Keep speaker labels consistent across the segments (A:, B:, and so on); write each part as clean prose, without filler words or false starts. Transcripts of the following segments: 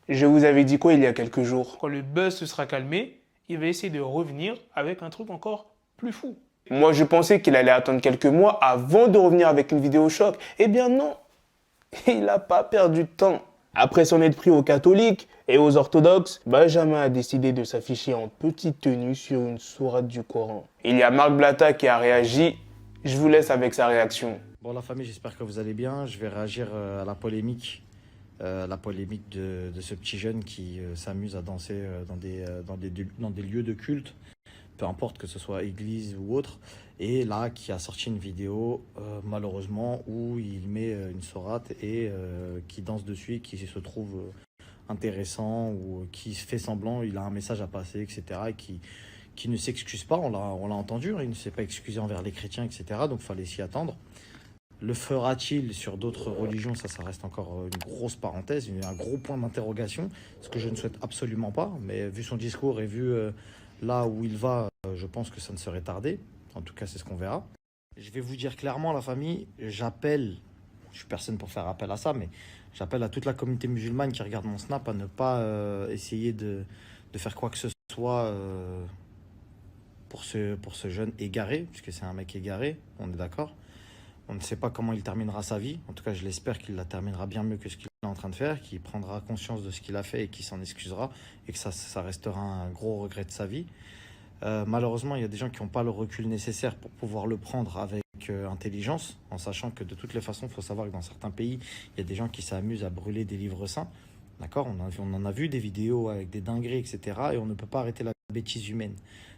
A: Je vous avais dit quoi il y a quelques jours?
B: Quand le buzz se sera calmé, il va essayer de revenir avec un truc encore plus fou.
A: Moi, je pensais qu'il allait attendre quelques mois avant de revenir avec une vidéo choc. Eh bien non, il n'a pas perdu de temps. Après s'en être pris aux catholiques et aux orthodoxes, Benjamin a décidé de s'afficher en petite tenue sur une sourate du Coran. Il y a Marc Blatta qui a réagi. Je vous laisse avec sa réaction.
C: Bon, la famille, j'espère que vous allez bien. Je vais réagir à la polémique de ce petit jeune qui s'amuse à danser dans des lieux de culte, peu importe que ce soit église ou autre. Et là, qui a sorti une vidéo, malheureusement, où il met une sourate et qui danse dessus, qui se trouve intéressant ou qui fait semblant, il a un message à passer, etc. Et qui ne s'excuse pas, on l'a entendu, hein, il ne s'est pas excusé envers les chrétiens, etc. Donc il fallait s'y attendre. Le fera-t-il sur d'autres religions? Ça reste encore une grosse parenthèse, un gros point d'interrogation, ce que je ne souhaite absolument pas. Mais vu son discours et vu là où il va, je pense que ça ne serait tardé. En tout cas, c'est ce qu'on verra. Je vais vous dire clairement, la famille, j'appelle, je suis personne pour faire appel à ça, mais j'appelle à toute la communauté musulmane qui regarde mon snap à ne pas essayer de faire quoi que ce soit pour ce jeune égaré, puisque c'est un mec égaré, on est d'accord. On ne sait pas comment il terminera sa vie. En tout cas, je l'espère qu'il la terminera bien mieux que ce qu'il est en train de faire, qu'il prendra conscience de ce qu'il a fait et qu'il s'en excusera et que ça restera un gros regret de sa vie. Malheureusement, il y a des gens qui n'ont pas le recul nécessaire pour pouvoir le prendre avec intelligence, en sachant que de toutes les façons, il faut savoir que dans certains pays, il y a des gens qui s'amusent à brûler des livres saints. D'accord, on en a vu des vidéos avec des dingueries, etc. Et on ne peut pas arrêter la bêtise humaine.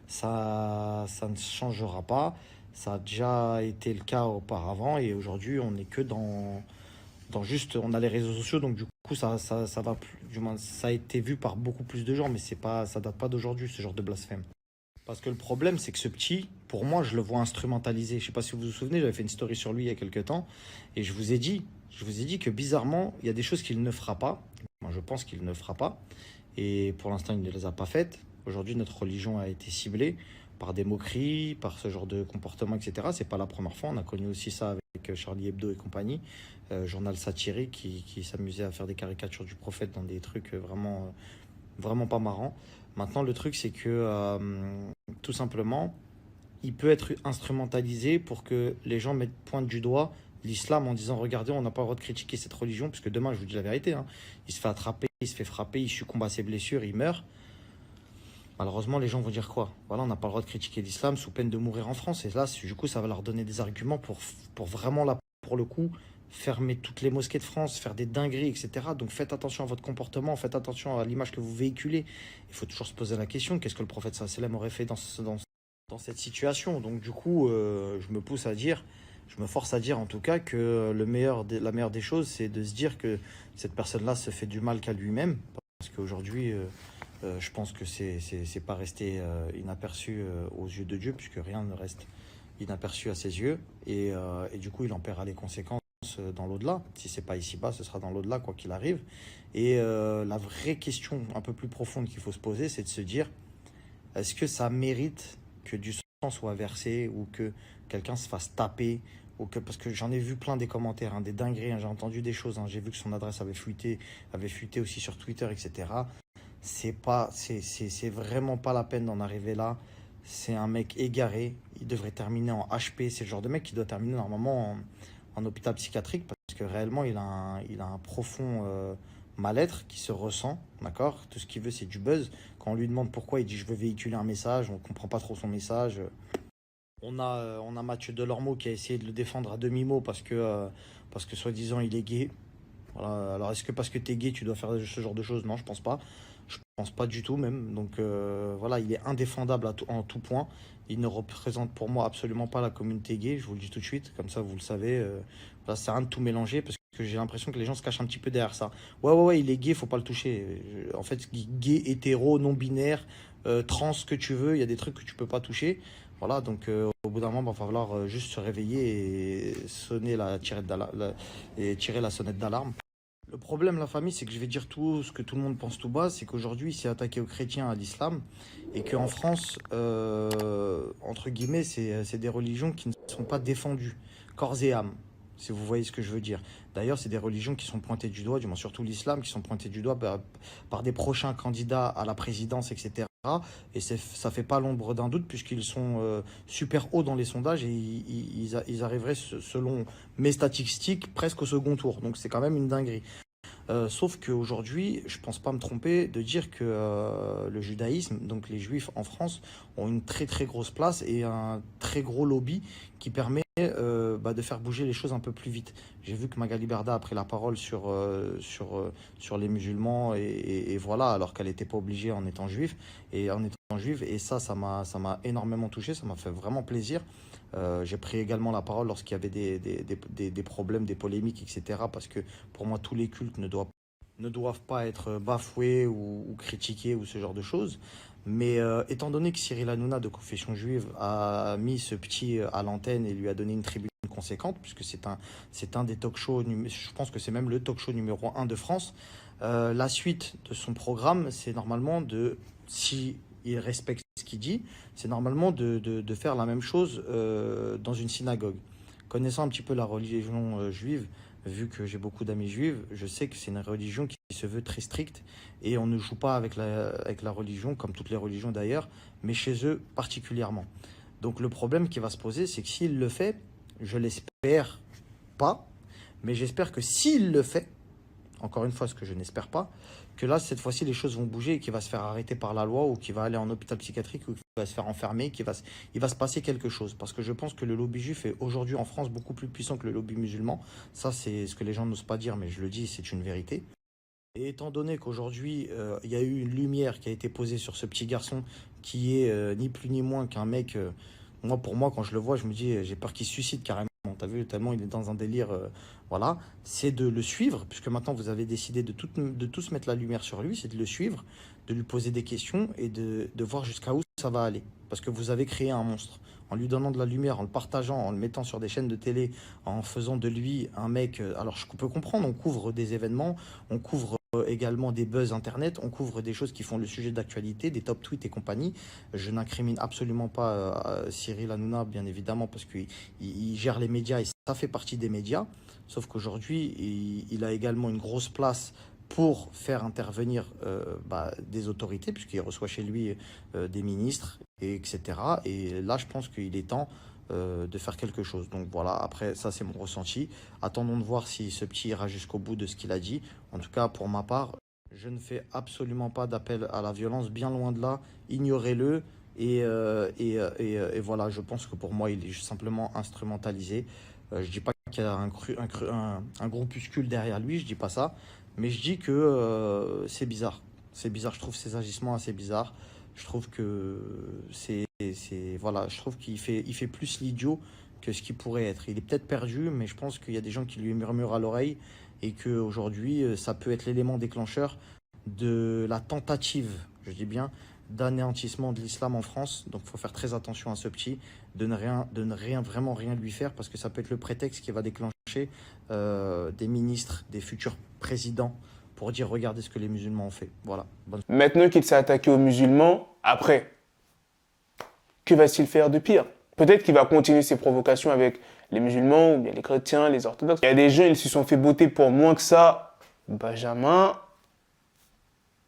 C: Ça ne changera pas. Ça a déjà été le cas auparavant et aujourd'hui, on n'est que dans juste, on a les réseaux sociaux, donc du coup, ça va plus, du moins, ça a été vu par beaucoup plus de gens, mais c'est pas, ça date pas d'aujourd'hui, ce genre de blasphème. Parce que le problème, c'est que ce petit, pour moi, je le vois instrumentalisé. Je sais pas si vous vous souvenez, j'avais fait une story sur lui il y a quelques temps et je vous ai dit que bizarrement, il y a des choses qu'il ne fera pas. Moi, je pense qu'il ne fera pas et pour l'instant, il ne les a pas faites. Aujourd'hui, notre religion a été ciblée par des moqueries, par ce genre de comportement, etc. C'est pas la première fois. On a connu aussi ça avec Charlie Hebdo et compagnie, journal satirique qui s'amusait à faire des caricatures du prophète dans des trucs vraiment pas marrants. Maintenant, le truc, c'est que tout simplement, il peut être instrumentalisé pour que les gens pointent du doigt l'islam en disant regardez, on n'a pas le droit de critiquer cette religion, puisque demain, je vous dis la vérité, hein, il se fait attraper, il se fait frapper, il succombe à ses blessures, il meurt. Malheureusement, les gens vont dire quoi? Voilà, on n'a pas le droit de critiquer l'islam sous peine de mourir en France. Et là, du coup, ça va leur donner des arguments pour vraiment, là, pour le coup, fermer toutes les mosquées de France, faire des dingueries, etc. Donc faites attention à votre comportement, faites attention à l'image que vous véhiculez. Il faut toujours se poser la question, qu'est-ce que le prophète sallam aurait fait dans cette situation? Donc du coup, je me force à dire en tout cas que la meilleure des choses, c'est de se dire que cette personne-là se fait du mal qu'à lui-même. Parce qu'aujourd'hui... je pense que c'est pas resté inaperçu aux yeux de Dieu, puisque rien ne reste inaperçu à ses yeux. Et du coup, il en paiera les conséquences dans l'au-delà. Si c'est pas ici-bas, ce sera dans l'au-delà, quoi qu'il arrive. Et la vraie question un peu plus profonde qu'il faut se poser, c'est de se dire, est-ce que ça mérite que du sang soit versé ou que quelqu'un se fasse taper ou que, parce que j'en ai vu plein des commentaires, hein, des dingueries, hein, j'ai entendu des choses, hein, j'ai vu que son adresse avait fuité aussi sur Twitter, etc. C'est vraiment pas la peine d'en arriver là. C'est un mec égaré. Il devrait terminer en HP. C'est le genre de mec qui doit terminer normalement en hôpital psychiatrique parce que réellement, il a un profond mal-être qui se ressent. D'accord. Tout ce qu'il veut, c'est du buzz. Quand on lui demande pourquoi, il dit je veux véhiculer un message. On comprend pas trop son message. On a Mathieu Delormeau qui a essayé de le défendre à demi-mot parce que soi-disant, il est gay. Voilà. Alors, est-ce que parce que tu es gay, tu dois faire ce genre de choses? Non, je pense pas. Je pense pas du tout même. Donc voilà, il est indéfendable en tout point. Il ne représente pour moi absolument pas la communauté gay, je vous le dis tout de suite, comme ça vous le savez. Voilà, c'est rien de tout mélanger parce que j'ai l'impression que les gens se cachent un petit peu derrière ça. Ouais, il est gay, faut pas le toucher. En fait, gay, hétéro, non-binaire, trans, ce que tu veux, il y a des trucs que tu peux pas toucher. Voilà, donc au bout d'un moment, il va falloir juste se réveiller et et tirer la sonnette d'alarme. Le problème, la famille, c'est que je vais dire tout ce que tout le monde pense tout bas, c'est qu'aujourd'hui, il s'est attaqué aux chrétiens, à l'islam, et qu'en France, entre guillemets, c'est des religions qui ne sont pas défendues, corps et âme. si vous voyez ce que je veux dire. D'ailleurs, c'est des religions qui sont pointées du doigt, du moins surtout l'islam, qui sont pointées du doigt par des prochains candidats à la présidence, etc. Et ça fait pas l'ombre d'un doute, puisqu'ils sont super hauts dans les sondages et ils arriveraient, selon mes statistiques, presque au second tour. Donc c'est quand même une dinguerie. Sauf qu'aujourd'hui, je pense pas me tromper de dire que le judaïsme, donc les juifs en France, ont une très très grosse place et un très gros lobby qui permet de faire bouger les choses un peu plus vite. J'ai vu que Magali Berda a pris la parole sur les musulmans et voilà, alors qu'elle n'était pas obligée en étant juive. Et ça m'a énormément touché, ça m'a fait vraiment plaisir. J'ai pris également la parole lorsqu'il y avait des problèmes, des polémiques, etc. Parce que pour moi, tous les cultes ne doivent pas être bafoués ou critiqués ou ce genre de choses. Mais étant donné que Cyril Hanouna, de confession juive, a mis ce petit à l'antenne et lui a donné une tribune conséquente, puisque c'est un des talk-shows, je pense que c'est même le talk-show numéro 1 de France, la suite de son programme, c'est normalement si il respecte ce qu'il dit, c'est normalement de faire la même chose dans une synagogue. Connaissant un petit peu la religion juive, vu que j'ai beaucoup d'amis juifs, je sais que c'est une religion qui se veut très stricte et on ne joue pas avec la religion, comme toutes les religions d'ailleurs, mais chez eux particulièrement. Donc le problème qui va se poser, c'est que s'il le fait, je l'espère pas, mais j'espère que s'il le fait, encore une fois, ce que je n'espère pas, que là, cette fois-ci, les choses vont bouger et qu'il va se faire arrêter par la loi ou qu'il va aller en hôpital psychiatrique ou qu'il va se faire enfermer, il va se passer quelque chose. Parce que je pense que le lobby juif est aujourd'hui en France beaucoup plus puissant que le lobby musulman. Ça, c'est ce que les gens n'osent pas dire, mais je le dis, c'est une vérité. Et étant donné qu'aujourd'hui, il y a eu une lumière qui a été posée sur ce petit garçon qui est ni plus ni moins qu'un mec... pour moi, quand je le vois, je me dis, j'ai peur qu'il se suicide carrément. T'as vu, tellement il est dans un délire, voilà. C'est de le suivre, puisque maintenant vous avez décidé de tous mettre la lumière sur lui, c'est de le suivre, de lui poser des questions et de voir jusqu'à où ça va aller. Parce que vous avez créé un monstre. En lui donnant de la lumière, en le partageant, en le mettant sur des chaînes de télé, en faisant de lui un mec... alors je peux comprendre, on couvre des événements, on couvre également des buzz internet, on couvre des choses qui font le sujet d'actualité, des top tweets et compagnie. Je n'incrimine absolument pas Cyril Hanouna, bien évidemment, parce qu'il gère les médias et ça fait partie des médias. Sauf qu'aujourd'hui, il a également une grosse place pour faire intervenir des autorités, puisqu'il reçoit chez lui des ministres, etc. Et là, je pense qu'il est temps de faire quelque chose. Donc voilà, après, ça c'est mon ressenti. Attendons de voir si ce petit ira jusqu'au bout de ce qu'il a dit. En tout cas, pour ma part, je ne fais absolument pas d'appel à la violence, bien loin de là. Ignorez-le. Et voilà, je pense que pour moi, il est simplement instrumentalisé. Je dis pas qu'il y a un groupuscule derrière lui, je dis pas ça. Mais je dis que c'est bizarre. C'est bizarre, je trouve ces agissements assez bizarres. Je trouve que voilà, je trouve qu'il fait plus l'idiot que ce qu'il pourrait être. Il est peut-être perdu, mais je pense qu'il y a des gens qui lui murmurent à l'oreille et qu'aujourd'hui, ça peut être l'élément déclencheur de la tentative, je dis bien, d'anéantissement de l'islam en France. Donc il faut faire très attention à ce petit, de ne vraiment rien lui faire, parce que ça peut être le prétexte qui va déclencher des ministres, des futurs présidents, pour dire regardez ce que les musulmans ont fait. Voilà.
A: Maintenant qu'il s'est attaqué aux musulmans, après, que va-t-il faire de pire? Peut-être qu'il va continuer ses provocations avec les musulmans ou bien les chrétiens, les orthodoxes. Il y a des gens, ils se sont fait botter pour moins que ça. Benjamin,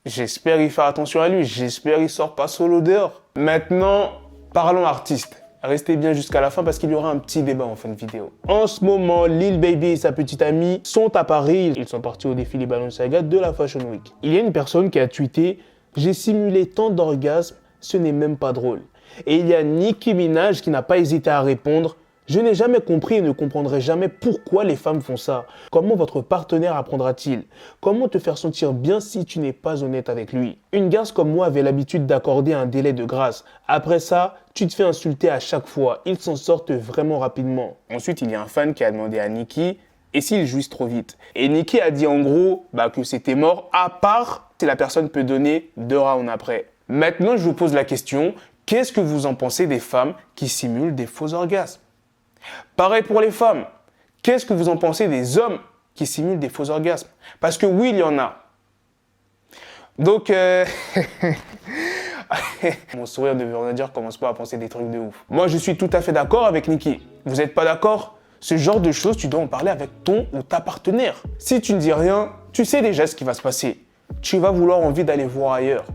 A: j'espère qu'il fait attention à lui. J'espère qu'il sort pas solo dehors. Maintenant, parlons artistes. Restez bien jusqu'à la fin parce qu'il y aura un petit débat en fin de vidéo. En ce moment, Lil Baby et sa petite amie sont à Paris. Ils sont partis au défilé Balenciaga de la Fashion Week. Il y a une personne qui a tweeté « J'ai simulé tant d'orgasmes, ce n'est même pas drôle ». Et il y a Nicki Minaj qui n'a pas hésité à répondre « Je n'ai jamais compris et ne comprendrai jamais pourquoi les femmes font ça. Comment votre partenaire apprendra-t-il? Comment te faire sentir bien si tu n'es pas honnête avec lui? Une garce comme moi avait l'habitude d'accorder un délai de grâce. Après ça, tu te fais insulter à chaque fois. Ils s'en sortent vraiment rapidement. » Ensuite, il y a un fan qui a demandé à Nicki « Et s'ils jouissent trop vite ?» Et Nicki a dit en gros que c'était mort, à part si la personne peut donner 2 rounds après. Maintenant, je vous pose la question, qu'est-ce que vous en pensez des femmes qui simulent des faux orgasmes? Pareil pour les femmes. Qu'est-ce que vous en pensez des hommes qui simulent des faux orgasmes? Parce que oui, il y en a. Donc, mon sourire ne veut rien dire, commence pas à penser des trucs de ouf. Moi, je suis tout à fait d'accord avec Nicki. Vous n'êtes pas d'accord? Ce genre de choses, tu dois en parler avec ton ou ta partenaire. Si tu ne dis rien, tu sais déjà ce qui va se passer. Tu vas vouloir envie d'aller voir ailleurs.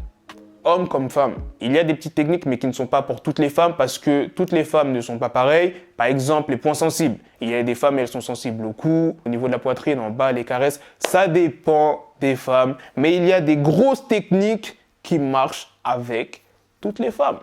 A: Homme comme femme. Il y a des petites techniques, mais qui ne sont pas pour toutes les femmes parce que toutes les femmes ne sont pas pareilles. Par exemple, les points sensibles. Il y a des femmes, elles sont sensibles au cou, au niveau de la poitrine, en bas, les caresses. Ça dépend des femmes. Mais il y a des grosses techniques qui marchent avec toutes les femmes.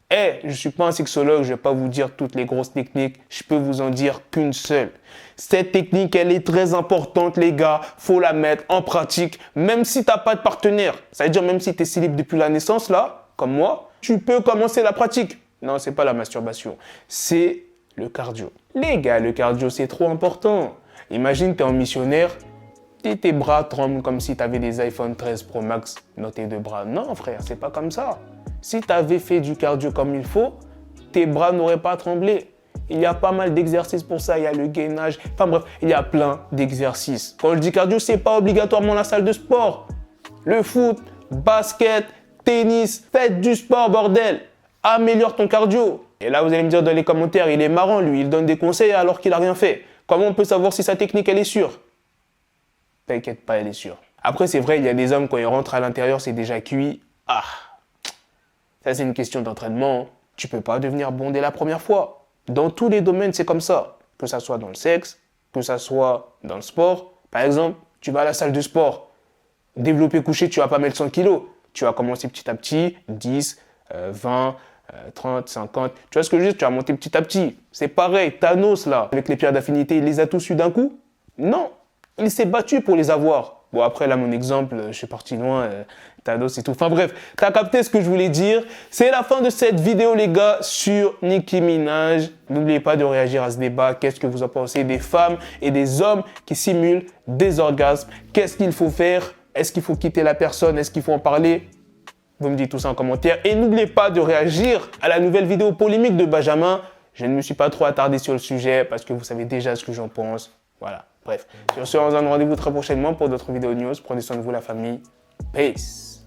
A: Je ne suis pas un sexologue, je ne vais pas vous dire toutes les grosses techniques, je peux vous en dire qu'une seule. Cette technique, elle est très importante, les gars, faut la mettre en pratique, même si tu n'as pas de partenaire. Ça veut dire même si tu es célib depuis la naissance, là, comme moi, tu peux commencer la pratique. Non, c'est pas la masturbation, c'est le cardio. Les gars, le cardio, c'est trop important. Imagine, tu es en missionnaire, et tes bras tremblent comme si tu avais des iPhone 13 Pro Max dans tes deux bras. Non, frère, c'est pas comme ça. Si tu avais fait du cardio comme il faut, tes bras n'auraient pas tremblé. Il y a pas mal d'exercices pour ça. Il y a le gainage. Enfin bref, il y a plein d'exercices. Quand je dis cardio, c'est pas obligatoirement la salle de sport. Le foot, basket, tennis, faites du sport, bordel. Améliore ton cardio. Et là, vous allez me dire dans les commentaires, il est marrant, lui, il donne des conseils alors qu'il a rien fait. Comment on peut savoir si sa technique, elle est sûre? T'inquiète pas, elle est sûre. Après, c'est vrai, il y a des hommes, quand ils rentrent à l'intérieur, c'est déjà cuit. Ça, c'est une question d'entraînement. Tu peux pas devenir bon dès la première fois. Dans tous les domaines, c'est comme ça. Que ça soit dans le sexe, que ça soit dans le sport. Par exemple, tu vas à la salle de sport. Développer couché, tu vas pas mettre 100 kilos. Tu vas commencer petit à petit, 10, 20, 30, 50. Tu vois ce que je veux dire? Tu vas monter petit à petit. C'est pareil, Thanos, là, avec les pierres d'affinité, il les a tous eu d'un coup? Non. Il s'est battu pour les avoir. Bon, après, là, mon exemple, je suis parti loin, Thanos et tout. Enfin bref, t'as capté ce que je voulais dire. C'est la fin de cette vidéo, les gars, sur Nicki Minaj. N'oubliez pas de réagir à ce débat. Qu'est-ce que vous en pensez des femmes et des hommes qui simulent des orgasmes? Qu'est-ce qu'il faut faire? Est-ce qu'il faut quitter la personne? Est-ce qu'il faut en parler? Vous me dites tout ça en commentaire. Et n'oubliez pas de réagir à la nouvelle vidéo polémique de Benjamin. Je ne me suis pas trop attardé sur le sujet parce que vous savez déjà ce que j'en pense. Voilà. Bref, sur ce, on se donne rendez-vous très prochainement pour d'autres vidéos news. Prenez soin de vous, la famille. Peace.